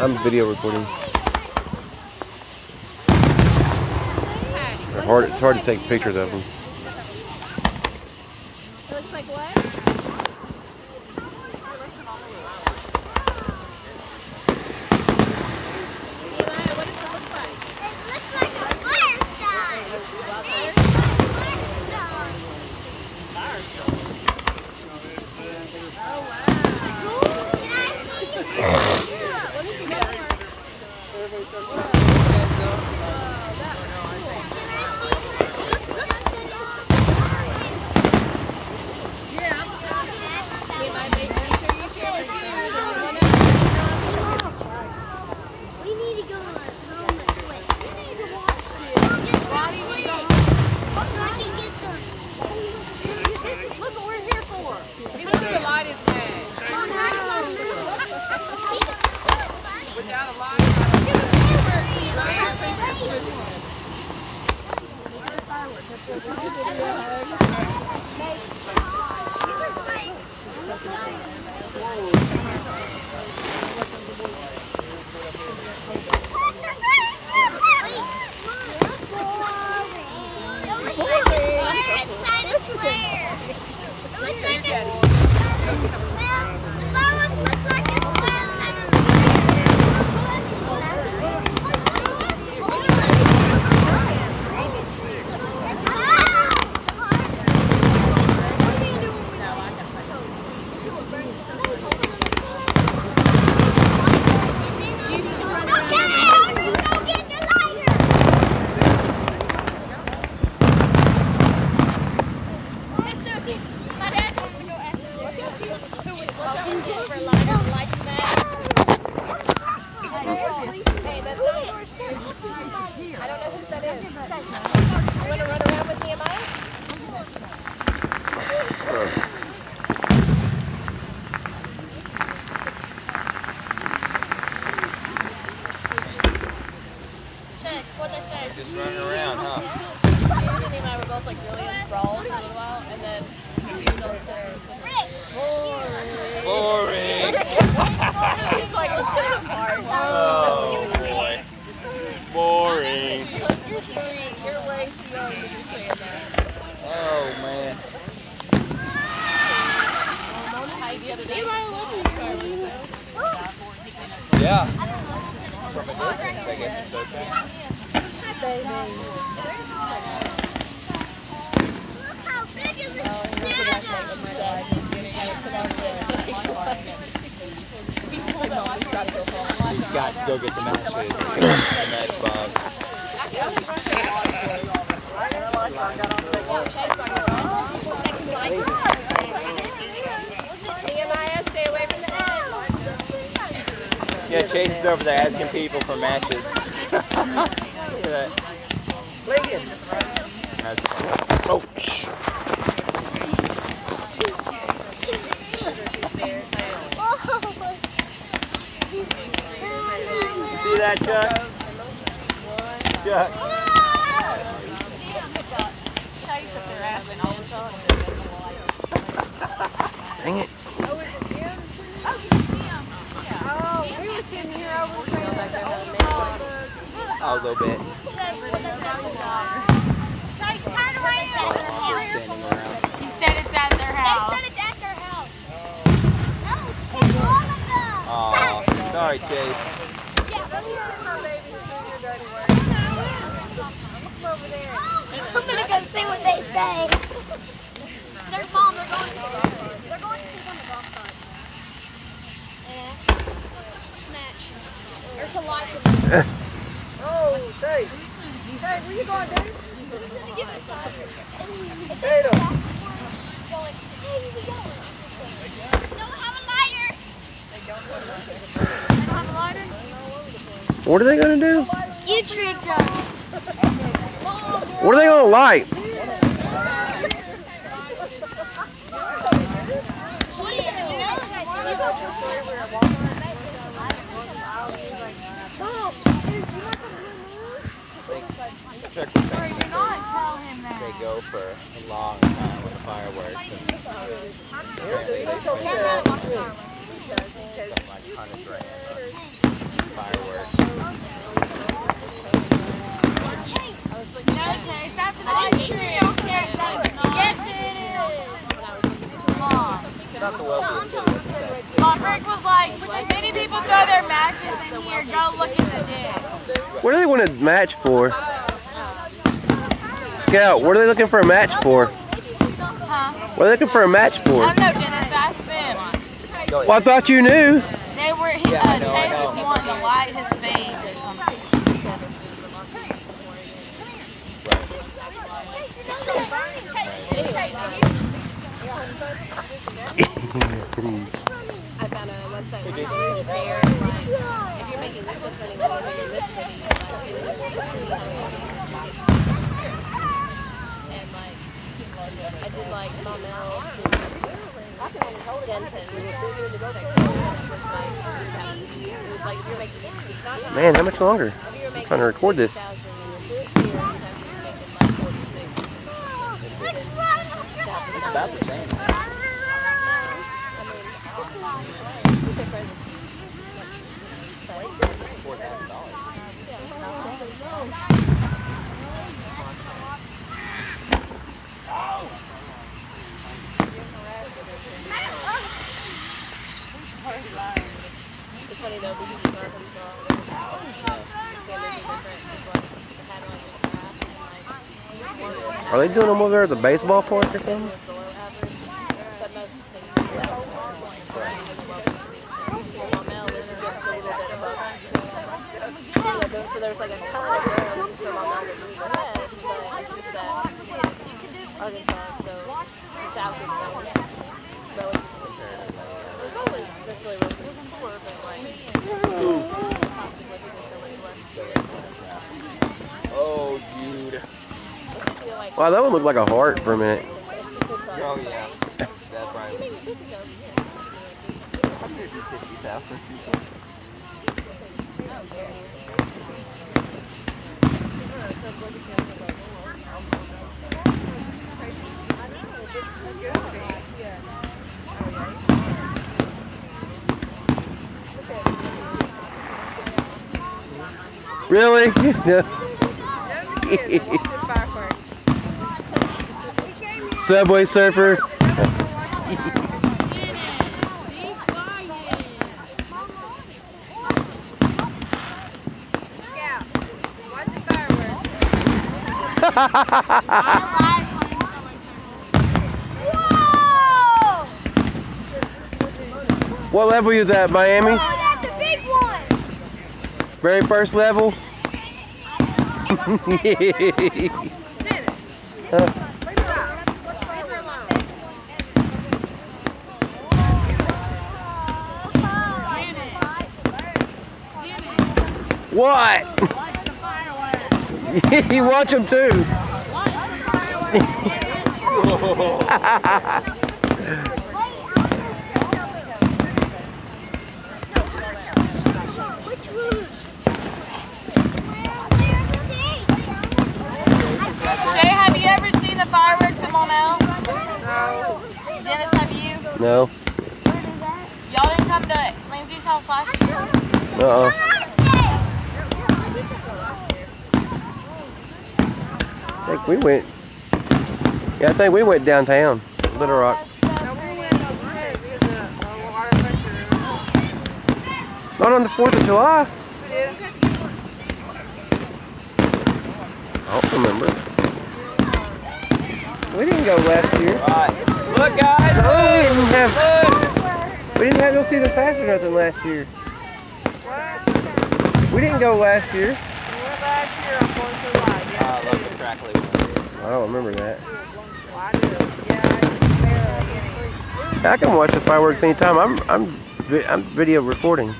I'm video recording. It's hard to take pictures of them. It looks like what? What does it look like? It looks like a firestone. Oh, wow. Can I see? What is it? We need to go home quick. So I can get some. Look what we're here for. He looks the light is bad. Without a light, What'd they say? Just running around, huh? Jude and Nehemiah were both like really enthralled for a little while, and then Jude also was like, Boring. he's like, let's get it apart. Oh boy. Boring. You're 3. You're way too young to be saying that. Oh man. Nehemiah loved these fireworks. Yeah. From a distance, I guess it's okay. Look how big is this Obsessed with getting We've got to go get the matches. The match box. Nehemiah, stay away from the edge. Yeah, Chase is over there asking people for matches. Look at that. That's fun. Oh, shh. See that, Chuck? Chuck. Dang it. Oh, a little bit. He said it's at their house. They said it's at their house. No, take all of them. Oh, sorry, Chase. I'm gonna go see what they say. Their mom, they're going to pick on the golf cart. Yeah. Match. Or to light them. Oh, Dave. Dave, where you going, Dave? Give it a five. Tatum. Going, hey, where you going? Don't have a lighter. What are they gonna do? You tricked us. What are they gonna light? Check the thing. They go for a long time with the fireworks. Apparently they spend something like $100 grand on fireworks. Yes, it is. Not the wealthiest city. Rick was like, many people throw their matches in here, go look at the disc. What do they want a match for? Scout, what are they looking for a match for? Huh? What are they looking for a match for? I don't know, Dennis, ask them. Well, I thought you knew. They were, Chase was wanting to light his face or something. I found a website where you can compare, like, if you're making this much money, what you're making in this city, like, in this city, and, like, I did, like, Maumelle, Denton, it was like, if you're making, not Man, how much longer? if you're I'm making trying to record this. 50,000 in this year, you'd have to be making, like, 46. It's about the same. It's funny though because in Arkansas, the standards are different. It's like the pattern on the graph, Are they doing them over there at the baseball park or something? and like below average, but most things in the South are Maumelle is just a little bit above average. So there's like a ton of room for Maumelle to move ahead, but it's just that Arkansas, so the South is so relatively. There's always necessarily relatively poor, but like cost of living is so much less here. Oh, dude. I feel like Wow, that one looked like a heart for a minute. Oh, yeah. That's right. I paid for 50,000. Really? Subway Surfer. Whoa! What level you at, Miami? Oh, that's a big one. Very first level? What? You watch them too. Which room? Shay, have you ever seen the fireworks in Maumelle? No. Dennis, have you? No. Y'all didn't come to Lindsay's house last year? Uh-uh. I think we went. Yeah, I think we went downtown, Little Rock. No, we went to the water pressure. Not on the 4th of July. Yeah. I don't remember. We didn't go last year. Right. Look, guys. No, Look. we didn't have no season pass or nothing last year. What? We didn't go last year. We went last year on 4th of July. I love the crackly ones. I don't remember that. Well, I do. Yeah, I barely get any. I can watch the fireworks anytime. I'm I'm video recording. I'm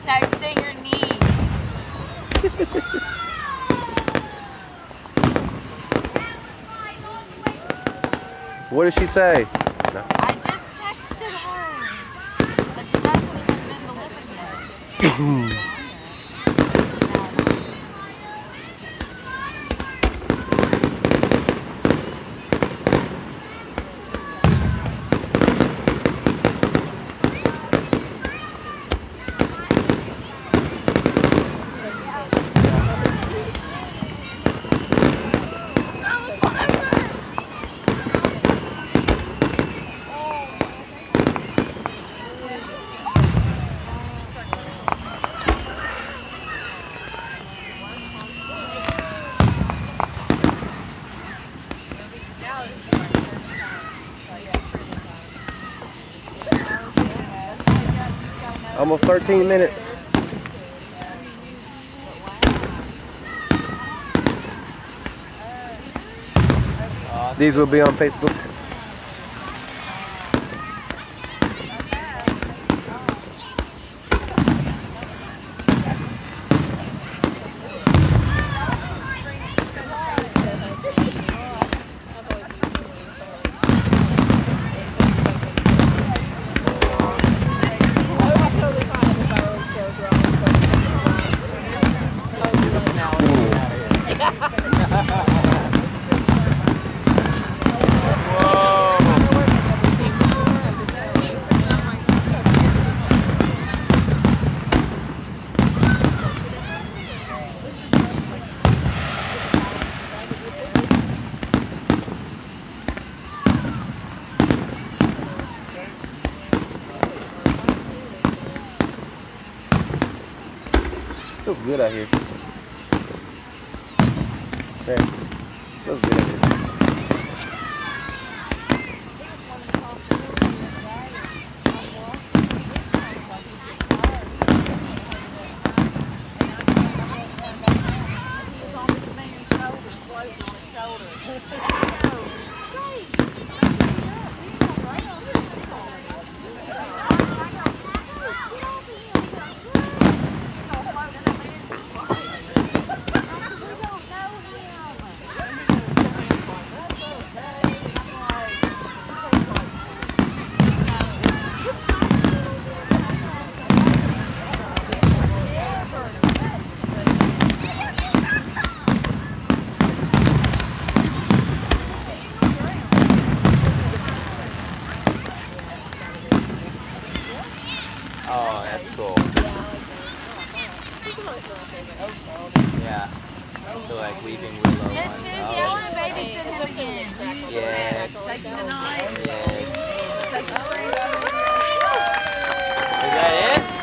texting your niece. What did she say? I just texted her. But it hasn't even been delivered yet. Almost 13 minutes. These will be on Facebook. Feels good out here. Hey, feels good out here. Oh, that's cool. Yeah. So like Weeping Willow. Miss Susie, I want to babysit him again. Yes. Tonight. Yes. Is that it?